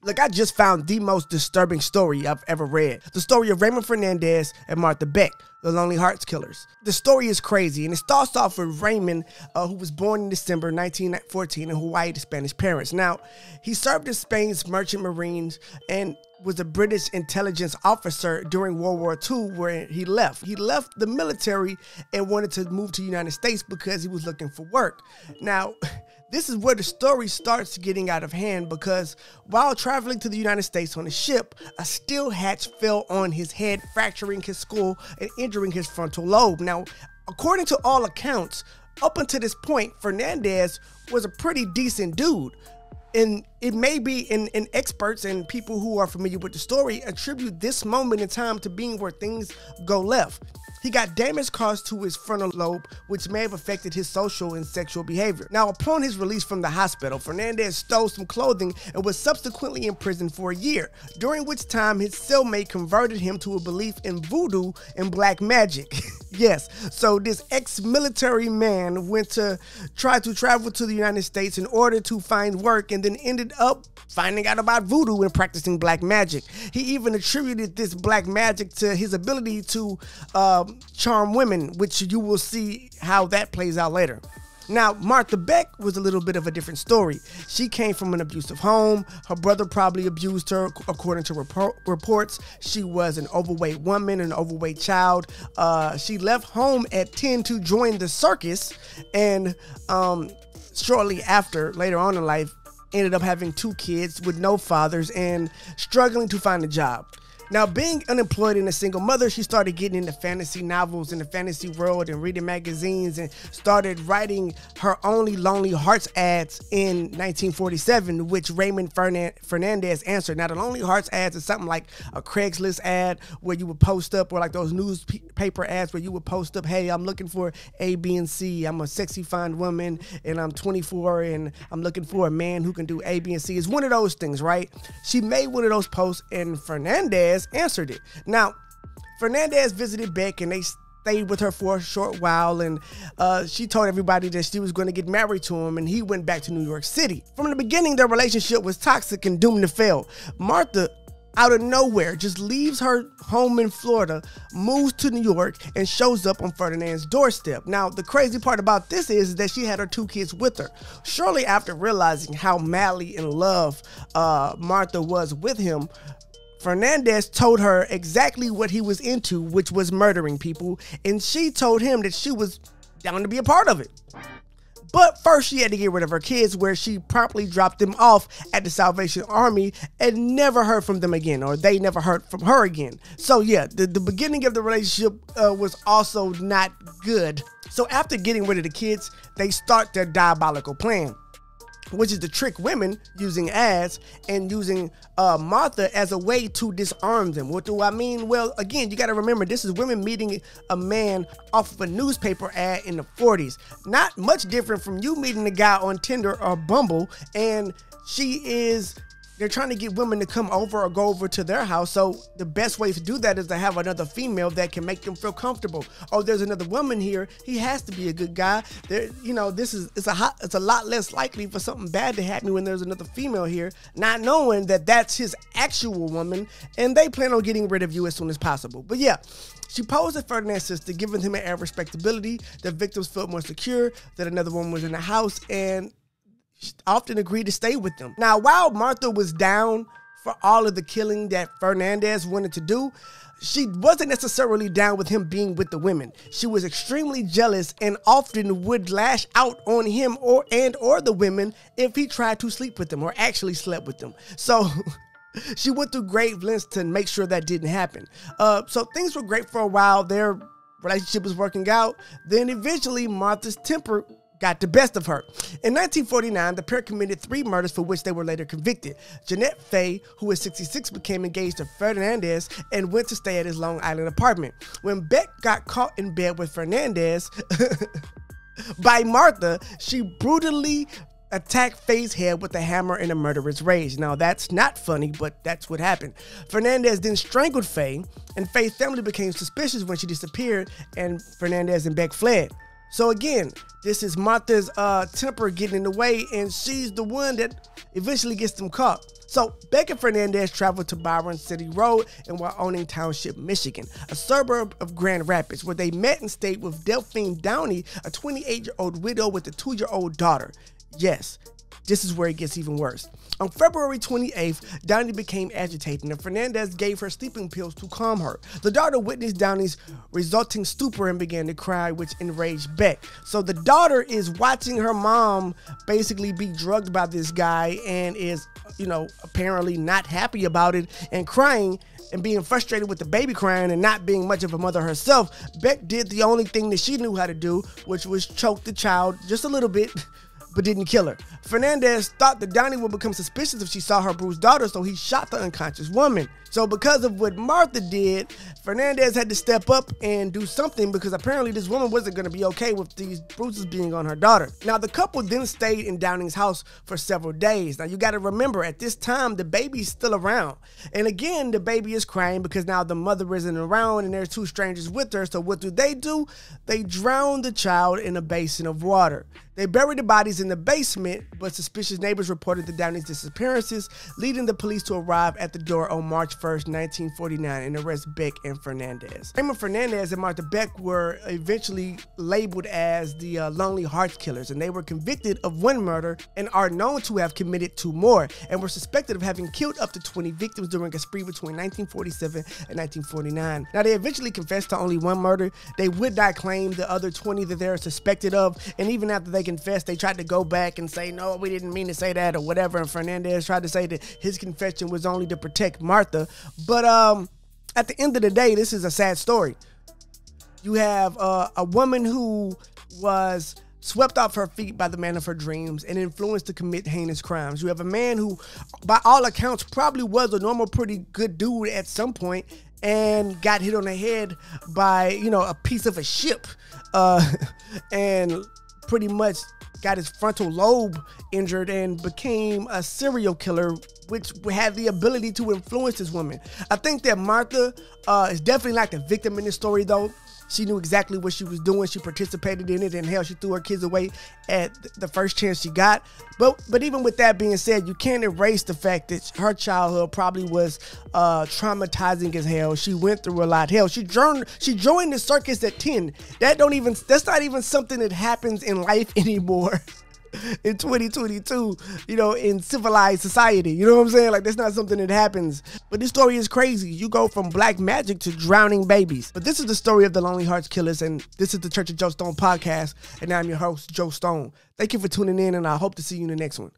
Look, I just found the most disturbing story I've ever read. The story of Raymond Fernandez and Martha Beck, the Lonely Hearts Killers. The story is crazy, and it starts off with Raymond, who was born in December 1914 in Hawaii to Spanish parents. Now, he served in Spain's merchant marines and was a British intelligence officer during World War II, where he left. He left the military and wanted to move to the United States because he was looking for work. Now, this is where the story starts getting out of hand, because while traveling to the United States on a ship, a steel hatch fell on his head, fracturing his skull and injuring his frontal lobe. Now, according to all accounts, up until this point, Fernandez was a pretty decent dude. And it may be, and experts and people who are familiar with the story attribute this moment in time to being where things go left. He got damage caused to his frontal lobe, which may have affected his social and sexual behavior. Now, upon his release from the hospital, Fernandez stole some clothing and was subsequently imprisoned for a year, during which time his cellmate converted him to a belief in voodoo and black magic. Yes, so this ex-military man went to try to travel to the United States in order to find work, and then ended up finding out about voodoo and practicing black magic. He even attributed this black magic to his ability to charm women, which you will see how that plays out later. Now, Martha Beck was a little bit of a different story. She came from an abusive home. Her brother probably abused her, according to reports. She was an overweight woman, an overweight child. She left home at 10 to join the circus, and shortly after, later on in life, ended up having 2 kids with no fathers and struggling to find a job. Now, being unemployed and a single mother, she started getting into fantasy novels in the fantasy world and reading magazines, and started writing her only Lonely Hearts ads in 1947, which Raymond Fernandez answered. Now, the Lonely Hearts ads is something like a Craigslist ad where you would post up, or like those newspaper ads where you would post up, hey, I'm looking for A, B, and C. I'm a sexy fine woman, and I'm 24, and I'm looking for a man who can do A, B, and C. It's one of those things, right? She made one of those posts, and Fernandez answered it. Now, Fernandez visited Beck, and they stayed with her for a short while, and she told everybody that she was going to get married to him, and he went back to New York City. From the beginning, their relationship was toxic and doomed to fail. Martha, out of nowhere, just leaves her home in Florida, moves to New York, and shows up on Ferdinand's doorstep. Now, the crazy part about this is that she had her 2 kids with her. Shortly after realizing how madly in love Martha was with him, Fernandez told her exactly what he was into, which was murdering people, and she told him that she was down to be a part of it. But first, she had to get rid of her kids, where she promptly dropped them off at the Salvation Army and never heard from them again, or they never heard from her again. So yeah, the beginning of the relationship was also not good. So after getting rid of the kids, they start their diabolical plan, which is to trick women using ads and using Martha as a way to disarm them. What do I mean? Well, again, you got to remember, this is women meeting a man off of a newspaper ad in the 40s. Not much different from you meeting a guy on Tinder or Bumble, and they're trying to get women to come over or go over to their house. So the best way to do that is to have another female that can make them feel comfortable. Oh, there's another woman here. He has to be a good guy. There, it's a lot less likely for something bad to happen when there's another female here, not knowing that that's his actual woman, and they plan on getting rid of you as soon as possible. But yeah, she posed as Ferdinand's sister, giving him an air of respectability. The victims felt more secure that another woman was in the house, and often agreed to stay with them. Now, while Martha was down for all of the killing that Fernandez wanted to do, she wasn't necessarily down with him being with the women. She was extremely jealous and often would lash out on him or the women if he tried to sleep with them or actually slept with them. So she went through great lengths to make sure that didn't happen. So things were great for a while. Their relationship was working out. Then eventually Martha's temper got the best of her. In 1949, the pair committed 3 murders for which they were later convicted. Jeanette Fay, who was 66, became engaged to Fernandez and went to stay at his Long Island apartment. When Beck got caught in bed with Fernandez by Martha, she brutally attacked Fay's head with a hammer in a murderous rage. Now, that's not funny, but that's what happened. Fernandez then strangled Fay, and Fay's family became suspicious when she disappeared, and Fernandez and Beck fled. So again, this is Martha's temper getting in the way, and she's the one that eventually gets them caught. So Beck and Fernandez traveled to Byron City Road in Waoning Township, Michigan, a suburb of Grand Rapids, where they met and stayed with Delphine Downey, a 28-year-old widow with a 2-year-old daughter. Yes, this is where it gets even worse. On February 28th, Downey became agitated, and Fernandez gave her sleeping pills to calm her. The daughter witnessed Downey's resulting stupor and began to cry, which enraged Beck. So the daughter is watching her mom basically be drugged by this guy and is, apparently not happy about it and crying and being frustrated with the baby crying and not being much of a mother herself. Beck did the only thing that she knew how to do, which was choke the child just a little bit, but didn't kill her. Fernandez thought that Downey would become suspicious if she saw her bruised daughter, so he shot the unconscious woman. So because of what Martha did, Fernandez had to step up and do something, because apparently this woman wasn't going to be okay with these bruises being on her daughter. Now, the couple then stayed in Downey's house for several days. Now, you got to remember, at this time, the baby's still around. And again, the baby is crying because now the mother isn't around and there's 2 strangers with her. So what do? They drown the child in a basin of water. They buried the bodies in the basement, but suspicious neighbors reported the Downey's disappearances, leading the police to arrive at the door on March 1st, 1949, and arrest Beck and Fernandez. Raymond Fernandez and Martha Beck were eventually labeled as the Lonely Hearts Killers, and they were convicted of 1 murder and are known to have committed 2 more, and were suspected of having killed up to 20 victims during a spree between 1947 and 1949. Now, they eventually confessed to only 1 murder. They would not claim the other 20 that they're suspected of, and even after they confessed, they tried to go back and say, no, we didn't mean to say that or whatever, and Fernandez tried to say that his confession was only to protect Martha. But at the end of the day, this is a sad story. You have a woman who was swept off her feet by the man of her dreams and influenced to commit heinous crimes. You have a man who, by all accounts, probably was a normal, pretty good dude at some point and got hit on the head by, a piece of a ship and pretty much got his frontal lobe injured and became a serial killer, which had the ability to influence this woman. I think that Martha is definitely like the victim in this story, though. She knew exactly what she was doing. She participated in it, and hell, she threw her kids away at the first chance she got. But even with that being said, you can't erase the fact that her childhood probably was traumatizing as hell. She went through a lot. Hell, she joined the circus at 10. That's not even something that happens in life anymore. In 2022, in civilized society, you know what I'm saying? Like, that's not something that happens. But this story is crazy. You go from black magic to drowning babies. But this is the story of the Lonely Hearts Killers, and this is the Church of Joe Stone podcast, and I'm your host, Joe Stone. Thank you for tuning in, and I hope to see you in the next one.